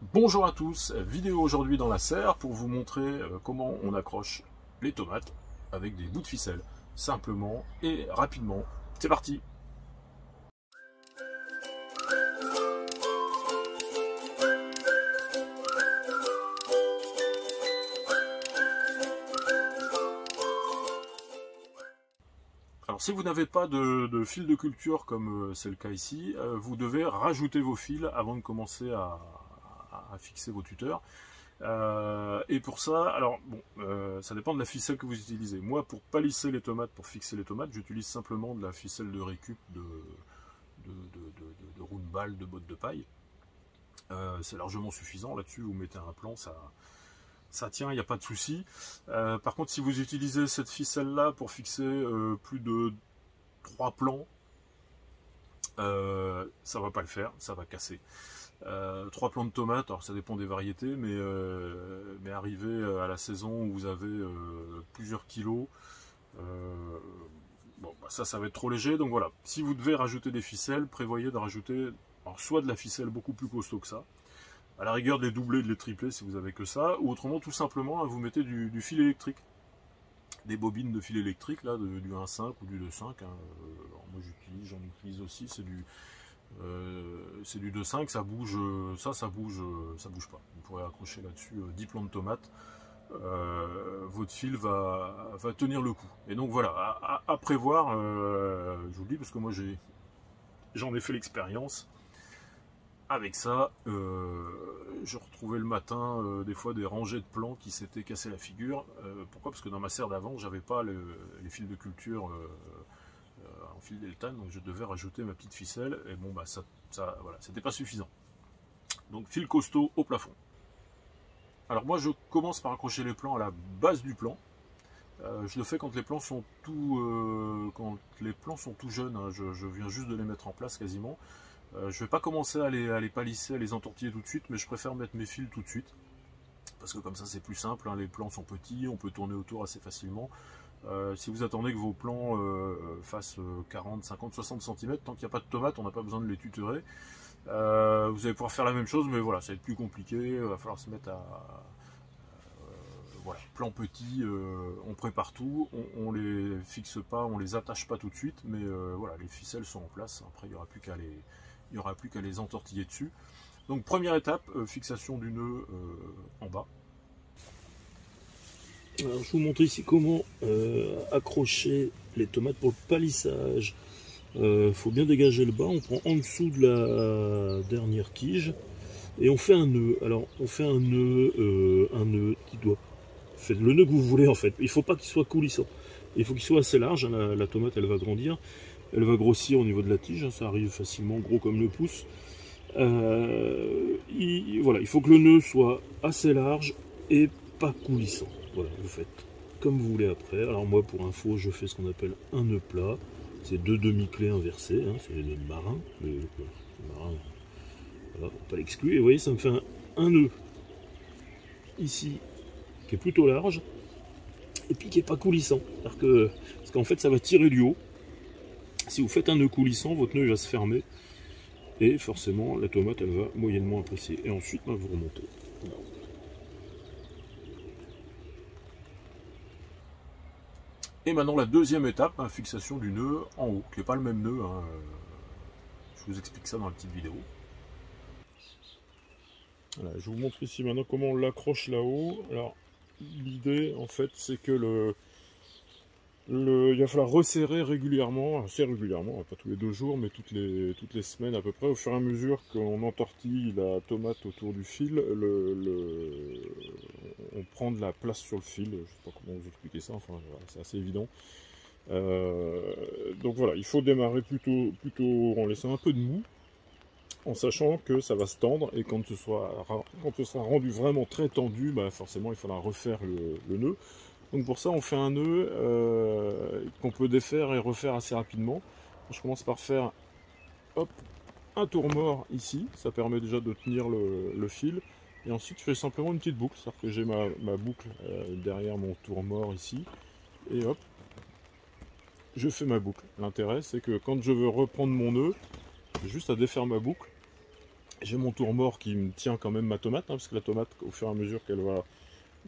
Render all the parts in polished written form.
Bonjour à tous, vidéo aujourd'hui dans la serre pour vous montrer comment on accroche les tomates avec des bouts de ficelle, simplement et rapidement. C'est parti! Alors si vous n'avez pas de fil de culture comme c'est le cas ici, vous devez rajouter vos fils avant de commencer à fixer vos tuteurs. Et pour ça, alors bon, ça dépend de la ficelle que vous utilisez. Moi, pour palisser les tomates, pour fixer les tomates, j'utilise simplement de la ficelle de récup de roue de balle, de botte de paille. C'est largement suffisant. Là-dessus, vous mettez un plan, ça tient, il n'y a pas de souci. Par contre, si vous utilisez cette ficelle-là pour fixer plus de 3 plans, ça va pas le faire, ça va casser. 3 plants de tomates, alors ça dépend des variétés, mais arrivé à la saison où vous avez plusieurs kilos, bon, bah ça va être trop léger. Donc voilà, si vous devez rajouter des ficelles, prévoyez de rajouter alors, soit de la ficelle beaucoup plus costaud que ça, à la rigueur de les doubler, de les tripler si vous avez que ça, ou autrement tout simplement vous mettez du fil électrique, des bobines de fil électrique, là, du 1,5 ou du 2,5, hein. Moi j'en utilise aussi, c'est du 2,5, ça bouge, ça bouge pas. Vous pourrez accrocher là-dessus 10 plants de tomates, votre fil va tenir le coup. Et donc voilà, à prévoir, je vous le dis parce que moi j'en ai fait l'expérience. Avec ça, je retrouvais le matin des fois des rangées de plants qui s'étaient cassés la figure. Pourquoi? Parce que dans ma serre d'avant, j'avais pas les fils de culture en fil deltane, donc je devais rajouter ma petite ficelle, et bon bah voilà, c'était pas suffisant. Donc fil costaud au plafond. Alors moi je commence par accrocher les plants à la base du plan. Je le fais quand les plants sont tout jeunes, hein. Je viens juste de les mettre en place quasiment. Je ne vais pas commencer à les palisser, à les entortiller tout de suite, mais je préfère mettre mes fils tout de suite. Parce que comme ça c'est plus simple, hein. Les plants sont petits, on peut tourner autour assez facilement. Si vous attendez que vos plants fassent 40, 50, 60 cm, tant qu'il n'y a pas de tomates, on n'a pas besoin de les tutorer. Vous allez pouvoir faire la même chose, mais voilà, ça va être plus compliqué. Il va falloir se mettre voilà, plan petit, on prépare tout, on les fixe pas, on les attache pas tout de suite, mais voilà, les ficelles sont en place. Après, il n'y aura plus qu'à les entortiller dessus. Donc première étape, fixation du nœud en bas. Alors, je vous montre ici comment accrocher les tomates pour le palissage. Faut bien dégager le bas, on prend en dessous de la dernière tige et on fait un nœud. Alors on fait un nœud qui doit faire le nœud que vous voulez en fait. Il ne faut pas qu'il soit coulissant. Il faut qu'il soit assez large. La tomate elle va grandir, elle va grossir au niveau de la tige. Ça arrive facilement, gros comme le pouce. Voilà, il faut que le nœud soit assez large et pas coulissant. Voilà, vous faites comme vous voulez après. Alors moi, pour info, je fais ce qu'on appelle un nœud plat. C'est 2 demi-clés inversées, hein, c'est les marins. Le marin, voilà, faut pas l'exclure. Et vous voyez, ça me fait un nœud ici qui est plutôt large et puis qui n'est pas coulissant. Parce qu'en fait, ça va tirer du haut. Si vous faites un nœud coulissant, votre nœud va se fermer et forcément, la tomate, elle va moyennement apprécier. Et ensuite, ben, vous remontez. Voilà. Et maintenant la deuxième étape, hein, fixation du nœud en haut, qui n'est pas le même nœud, hein. Je vous explique ça dans la petite vidéo. Voilà, je vous montre ici maintenant comment on l'accroche là-haut. Alors l'idée en fait c'est que il va falloir resserrer régulièrement, assez régulièrement, pas tous les 2 jours, mais toutes les semaines à peu près, au fur et à mesure qu'on entortille la tomate autour du fil, on prend de la place sur le fil. Je ne sais pas comment vous expliquer ça, enfin voilà, c'est assez évident. Donc voilà, il faut démarrer plutôt en laissant un peu de mou, en sachant que ça va se tendre, et quand ce sera rendu vraiment très tendu, bah forcément il faudra refaire le nœud. Donc pour ça on fait un nœud qu'on peut défaire et refaire assez rapidement. Je commence par faire hop, un tour mort ici, ça permet déjà de tenir le fil. Et ensuite je fais simplement une petite boucle, c'est-à-dire que j'ai ma boucle derrière mon tour mort ici. Et hop, je fais ma boucle. L'intérêt c'est que quand je veux reprendre mon nœud, j'ai juste à défaire ma boucle. J'ai mon tourmort qui me tient quand même ma tomate, hein, parce que la tomate, au fur et à mesure qu'elle va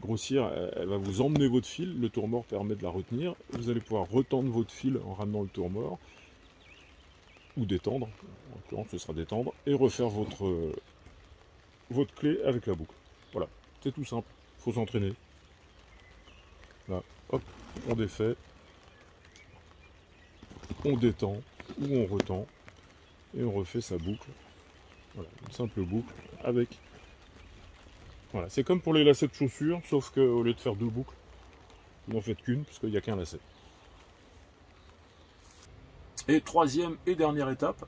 grossir, elle va vous emmener votre fil. Le tourmort permet de la retenir. Vous allez pouvoir retendre votre fil en ramenant le tourmort, ou détendre, en l'occurrence ce sera détendre, et refaire votre clé avec la boucle. Voilà, c'est tout simple, il faut s'entraîner. Là, hop, on défait, on détend, ou on retend, et on refait sa boucle. Voilà, une simple boucle avec... Voilà, c'est comme pour les lacets de chaussures, sauf qu'au lieu de faire 2 boucles, vous n'en faites qu'une, parce qu'il n'y a qu'un lacet. Et troisième et dernière étape,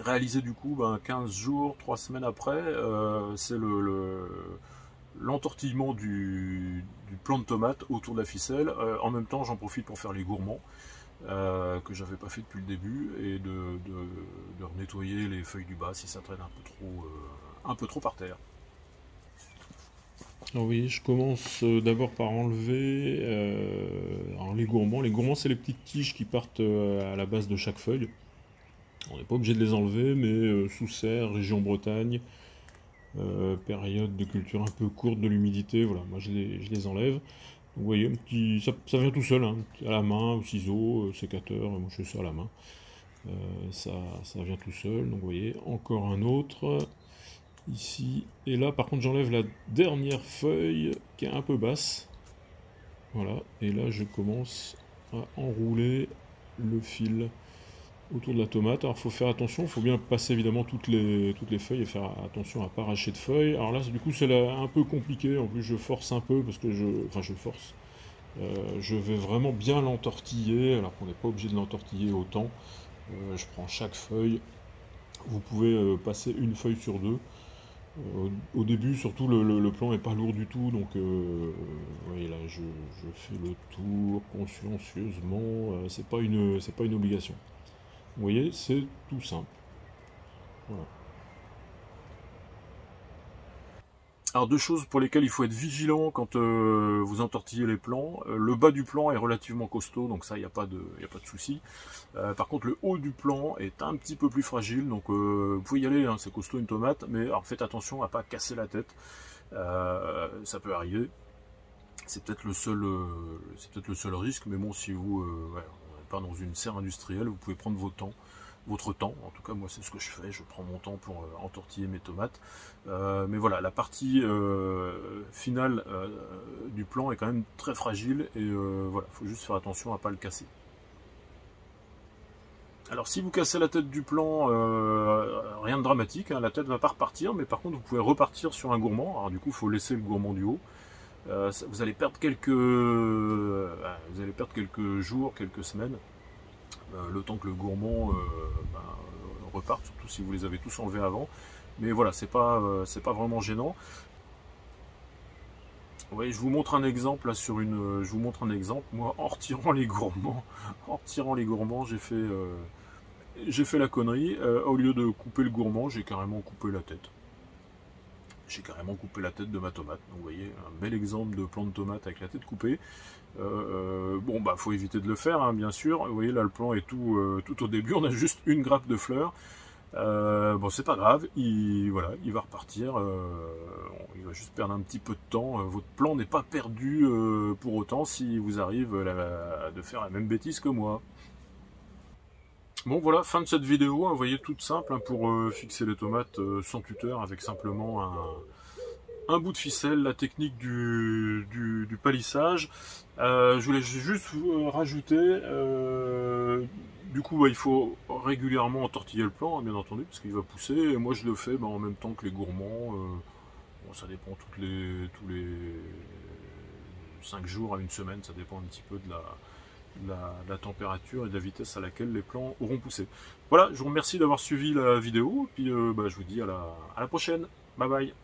réalisée du coup 15 jours, 3 semaines après, c'est l'entortillement du plant de tomate autour de la ficelle. En même temps, j'en profite pour faire les gourmands, que j'avais pas fait depuis le début, et de nettoyer les feuilles du bas si ça traîne un peu trop par terre. Alors oui, je commence d'abord par enlever alors les gourmands. Les gourmands, c'est les petites tiges qui partent à la base de chaque feuille. On n'est pas obligé de les enlever, mais sous serre, région Bretagne, période de culture un peu courte de l'humidité, voilà, moi je les enlève. Donc, vous voyez, ça vient tout seul, hein, à la main, au ciseau, sécateur, moi je fais ça à la main. Ça vient tout seul, donc vous voyez, encore un autre. Ici, et là par contre j'enlève la dernière feuille qui est un peu basse, voilà, et là je commence à enrouler le fil autour de la tomate. Alors il faut faire attention, il faut bien passer évidemment toutes les feuilles et faire attention à ne pas arracher de feuilles. Alors là du coup c'est un peu compliqué, en plus je force un peu parce que je force, je vais vraiment bien l'entortiller, alors qu'on n'est pas obligé de l'entortiller autant. Je prends chaque feuille, vous pouvez passer une feuille sur 2. Au début, surtout, le plan n'est pas lourd du tout, donc oui, là, je fais le tour consciencieusement, c'est pas une obligation. Vous voyez, c'est tout simple. Voilà. Alors 2 choses pour lesquelles il faut être vigilant quand vous entortillez les plants. Le bas du plant est relativement costaud, donc ça, il n'y a pas de souci. Par contre, le haut du plant est un petit peu plus fragile, donc vous pouvez y aller, hein, c'est costaud une tomate, mais alors faites attention à ne pas casser la tête. Ça peut arriver. C'est peut-être le seul risque, mais bon, si vous n'êtes pas dans une serre industrielle, vous pouvez prendre votre temps, en tout cas moi c'est ce que je fais, je prends mon temps pour entortiller mes tomates, mais voilà, la partie finale du plant est quand même très fragile, et voilà, il faut juste faire attention à ne pas le casser. Alors si vous cassez la tête du plant, rien de dramatique, hein, la tête ne va pas repartir, mais par contre vous pouvez repartir sur un gourmand. Alors du coup il faut laisser le gourmand du haut. Vous allez perdre quelques jours, quelques semaines, le temps que le gourmand reparte, surtout si vous les avez tous enlevés avant. Mais voilà, c'est pas vraiment gênant. Oui, je vous montre un exemple là sur une. Je vous montre un exemple. Moi, en retirant les gourmands, j'ai fait la connerie. Au lieu de couper le gourmand, j'ai carrément coupé la tête. J'ai carrément coupé la tête de ma tomate. Donc vous voyez, un bel exemple de plant de tomate avec la tête coupée. Bon, bah faut éviter de le faire, hein, bien sûr. Vous voyez, là le plant est tout au début. On a juste une grappe de fleurs. Bon, c'est pas grave. Il va repartir. Il va juste perdre un petit peu de temps. Votre plant n'est pas perdu pour autant si vous arrivez de faire la même bêtise que moi. Bon voilà, fin de cette vidéo, hein, vous voyez, toute simple, hein, pour fixer les tomates sans tuteur, avec simplement un bout de ficelle, la technique du palissage. Je voulais juste vous rajouter, du coup il faut régulièrement entortiller le plant, hein, bien entendu, parce qu'il va pousser, et moi je le fais en même temps que les gourmands. Bon, ça dépend tous les 5 jours à une semaine, ça dépend un petit peu de la température et de la vitesse à laquelle les plants auront poussé. Voilà, je vous remercie d'avoir suivi la vidéo, puis je vous dis à la prochaine. Bye bye.